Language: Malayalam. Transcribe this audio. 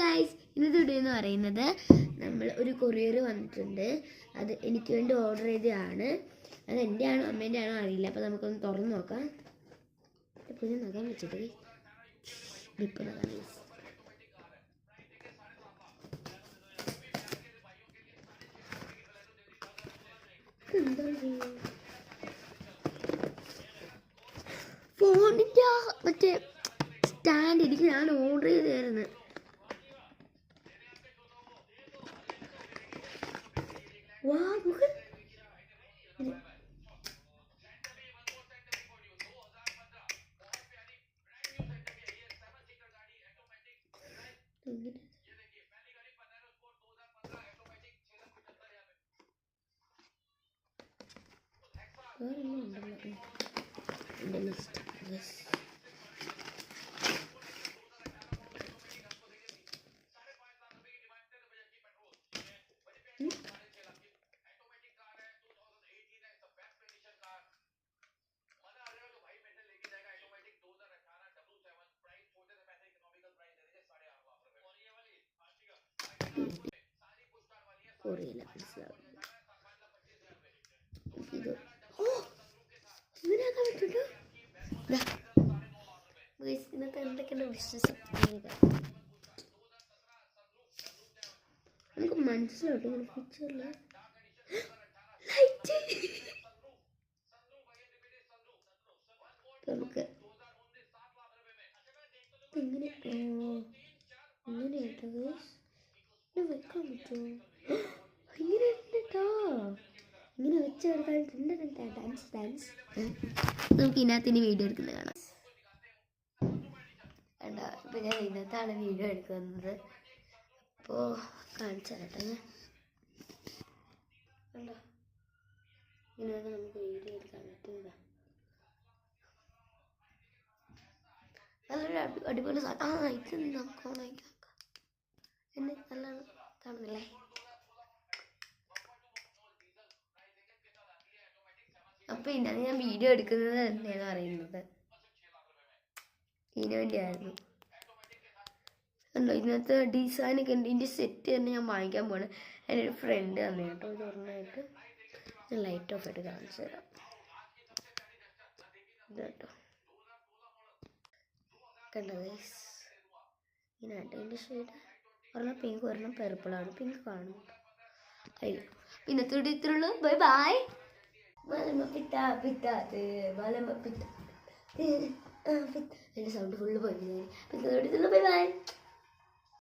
ഗൈസ്, ഇന്നത്തെ വീഡിയോ എന്ന് പറയുന്നത് നമ്മൾ ഒരു കൊറിയർ വന്നിട്ടുണ്ട്. അത് എനിക്ക് വേണ്ടി ഓർഡർ ചെയ്തതാണ്. അത് എൻ്റെ ആണോ അമ്മേൻ്റെ ആണോ അറിയില്ല. അപ്പോൾ നമുക്കൊന്ന് തുറന്ന് നോക്കാം. പുതിയ നഖം വെച്ചിട്ട് ഡിപ്പ് നഖം ഗൈസ്. ഫോണിൻ്റെ മറ്റേ സ്റ്റാൻഡ് എനിക്ക് ഞാൻ ഓർഡർ ചെയ്തായിരുന്നു. വാ നോക്ക്, എൻ്റെ ലിസ്റ്റ് കൊറിയല്ല മനസ്സിലാവും. ഇത് ഇതിനകത്ത് പറ്റുണ്ടോ? ഇന്നത്തെ എന്തൊക്കെയാണ് ബിസിനസ് നമുക്ക് മനസ്സിലോട്ട് പിക്ചറിൽ ലൈറ്റ് നമുക്ക് ഇങ്ങനെ ഇങ്ങനെയാട്ടോ വെക്കാൻ പറ്റുമോ? ഇങ്ങനെ കേട്ടോ, ഇങ്ങനെ വെച്ച് കൊടുക്കാൻ ഡാൻസ് നമുക്ക് ഇതിനകത്തിന് വീഡിയോ എടുക്കുന്നത് കാണാം. കണ്ടോ, ഇപ്പം ഞാൻ ഇതിനകത്താണ് വീഡിയോ എടുക്കുന്നത്. അപ്പോൾ കാണിച്ചു തരട്ടെ. കണ്ടോ, ഇങ്ങനെയാണ് നമുക്ക് വീഡിയോ എടുക്കാൻ പറ്റുന്നത്. നല്ലൊരു അടിപൊളി ഇത് നമുക്ക് ഓണാക്കി നോക്കാം. എന്നെ നല്ല കാണുന്നില്ലേ? അപ്പം ഇന്നാണ് ഞാൻ വീഡിയോ എടുക്കുന്നത് തന്നെയാണ് അറിയുന്നത്. ഇതിനു വേണ്ടിയായിരുന്നു. കണ്ടോ, ഇതിനകത്ത് ഡിസൈനൊക്കെ ഉണ്ട്. ഇതിൻ്റെ സെറ്റ് തന്നെ ഞാൻ വാങ്ങിക്കാൻ പോവാണ്. എൻ്റെ ഒരു ഫ്രണ്ട് തന്നെ കേട്ടോ. ഇത് ഒരെണ്ണമായിട്ട് ഞാൻ ലൈറ്റ് ഓഫ് ആയിട്ട് കാണിച്ചു തരാം. ഇത് കേട്ടോ, കണ്ടോ ഗൈസ്, ഇങ്ങനെയാട്ടോ ഇതിൻ്റെ ഷെയ്ഡ്. ഒരെണ്ണം പിങ്ക്, ഒരെണ്ണം പർപ്പിളാണ്. പിങ്ക് കാണും. അയ്യോ, ഇന്നത്തെ വീഡിയോ ഇത്രയുള്ളൂ. Bye bye. എൻ്റെ സൗണ്ട് ഫുള്ള് പോയി. Bye by.